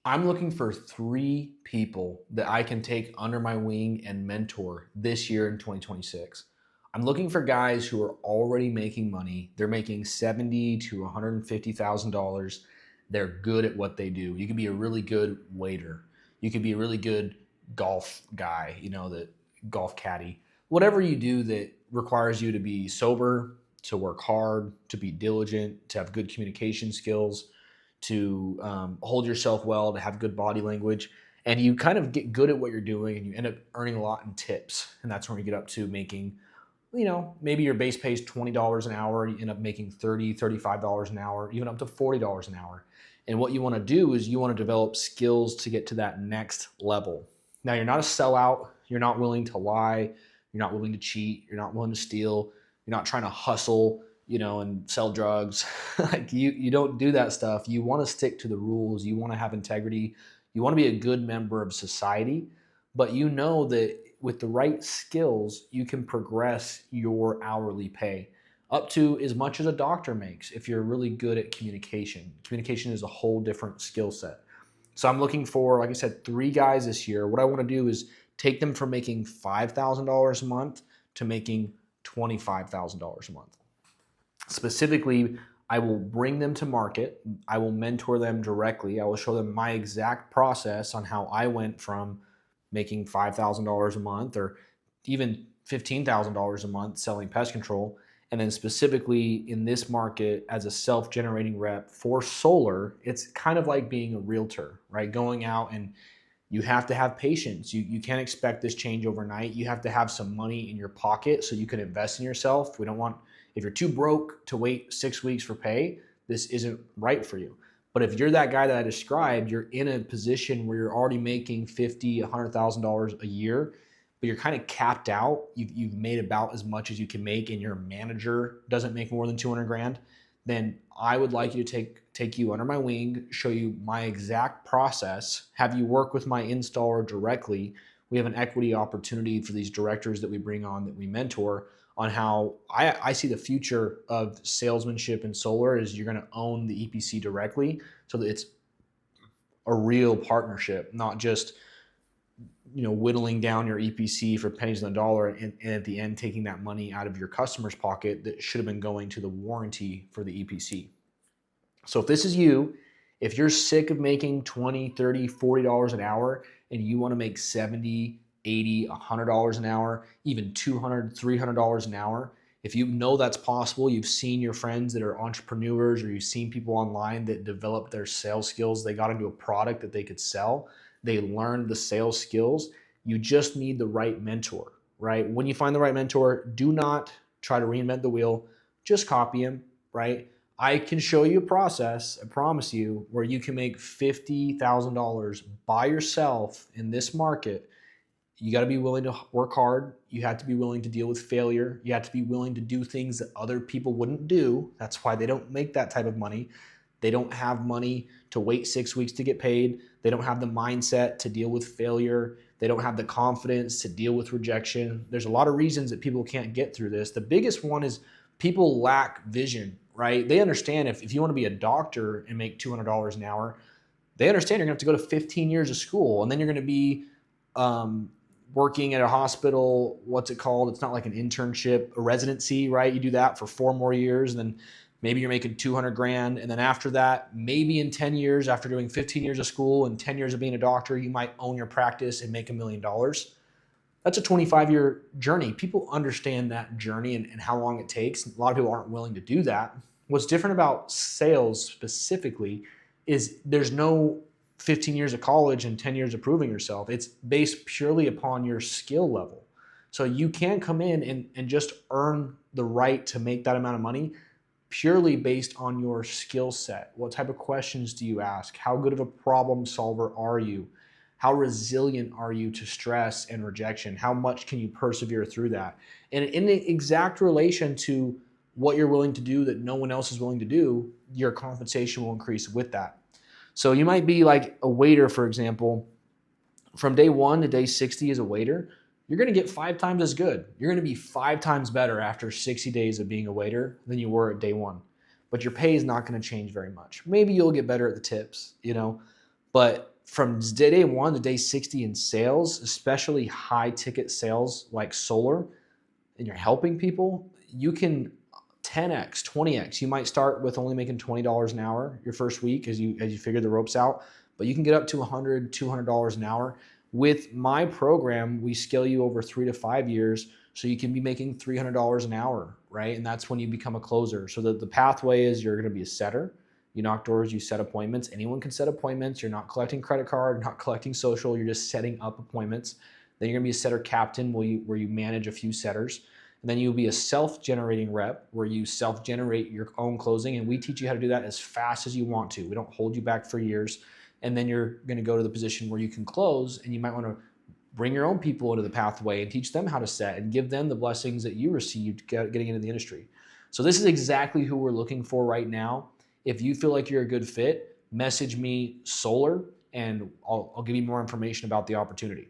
I'm looking for 3 people that I can take under my wing and mentor this year in 2026. I'm looking for guys who are already making money. They're making $70 to $150,000. They're good at what they do. You can be a really good waiter. You could be a really good golf guy, the golf caddy. Whatever you do that requires you to be sober, to work hard, to be diligent, to have good communication skills, to hold yourself well, to have good body language, and you kind of get good at what you're doing, and you end up earning a lot in tips, and that's when you get up to making, maybe your base pay is $20 an hour, you end up making $30, $35 an hour, even up to $40 an hour. And what you want to do is you want to develop skills to get to that next level. Now, you're not a sellout. You're not willing to lie. You're not willing to cheat. You're not willing to steal. You're not trying to hustle, and sell drugs. Like you don't do that stuff. You want to stick to the rules. You want to have integrity. You want to be a good member of society, but you know that with the right skills, you can progress your hourly pay up to as much as a doctor makes if you're really good at communication. Communication is a whole different skill set. So I'm looking for, like I said, 3 guys this year. What I want to do is take them from making $5,000 a month to making $25,000 a month. Specifically, I will bring them to market. I will mentor them directly. I will show them my exact process on how I went from making $5,000 a month or even $15,000 a month selling pest control. And then specifically in this market as a self-generating rep for solar, it's kind of like being a realtor, right? Going out, and you have to have patience. You can't expect this change overnight. You have to have some money in your pocket so you can invest in yourself. We don't want, if you're too broke to wait 6 weeks for pay, this isn't right for you. But if you're that guy that I described, you're in a position where you're already making $50,000, $100,000 a year, but you're kind of capped out. You've made about as much as you can make, and your manager doesn't make more than 200 grand. Then I would like you to take you under my wing, show you my exact process, have you work with my installer directly. We have an equity opportunity for these directors that we bring on, that we mentor, on how I see the future of salesmanship in solar is you're going to own the EPC directly, so that it's a real partnership, not just whittling down your EPC for pennies on the dollar, and at the end taking that money out of your customer's pocket that should have been going to the warranty for the EPC. So if this is you, if you're sick of making $20, $30, $40 an hour and you want to make $70, $80, $100 an hour, even $200, $300 an hour, if you know that's possible, you've seen your friends that are entrepreneurs, or you've seen people online that developed their sales skills, they got into a product that they could sell, they learned the sales skills, you just need the right mentor, right? When you find the right mentor, do not try to reinvent the wheel, just copy him, right? I can show you a process, I promise you, where you can make $50,000 by yourself in this market. You got to be willing to work hard. You have to be willing to deal with failure. You have to be willing to do things that other people wouldn't do. That's why they don't make that type of money. They don't have money to wait 6 weeks to get paid. They don't have the mindset to deal with failure. They don't have the confidence to deal with rejection. There's a lot of reasons that people can't get through this. The biggest one is people lack vision, right? They understand if you want to be a doctor and make $200 an hour, they understand you're going to have to go to 15 years of school, and then you're going to be working at a hospital. What's it called? It's not like an internship, a residency, right? You do that for 4 more years, and then maybe you're making 200 grand. And then after that, maybe in 10 years, after doing 15 years of school and 10 years of being a doctor, you might own your practice and make $1 million. That's a 25-year journey. People understand that journey and how long it takes. A lot of people aren't willing to do that. What's different about sales specifically is there's no 15 years of college and 10 years of proving yourself. It's based purely upon your skill level. So you can come in and just earn the right to make that amount of money purely based on your skill set. What type of questions do you ask? How good of a problem solver are you? How resilient are you to stress and rejection? How much can you persevere through that? And in the exact relation to what you're willing to do that no one else is willing to do, your compensation will increase with that. So you might be like a waiter, for example. From day 1 to day 60 as a waiter, you're going to get 5 times as good. You're going to be 5 times better after 60 days of being a waiter than you were at day 1. But your pay is not going to change very much. Maybe you'll get better at the tips, but from day 1 to day 60 in sales, especially high ticket sales like solar, and you're helping people, you can 10x, 20x. You might start with only making $20 an hour your first week as you figure the ropes out, but you can get up to $100, $200 an hour. With my program, we scale you over 3 to 5 years, so you can be making $300 an hour, right? And that's when you become a closer. So the pathway is you're going to be a setter. You knock doors, you set appointments. Anyone can set appointments. You're not collecting credit card, you're not collecting social, you're just setting up appointments. Then you're gonna be a setter captain where you manage a few setters. And then you'll be a self-generating rep where you self-generate your own closing. And we teach you how to do that as fast as you want to. We don't hold you back for years. And then you're gonna go to the position where you can close, and you might wanna bring your own people into the pathway and teach them how to set and give them the blessings that you received getting into the industry. So this is exactly who we're looking for right now. If you feel like you're a good fit, message me solar, and I'll give you more information about the opportunity.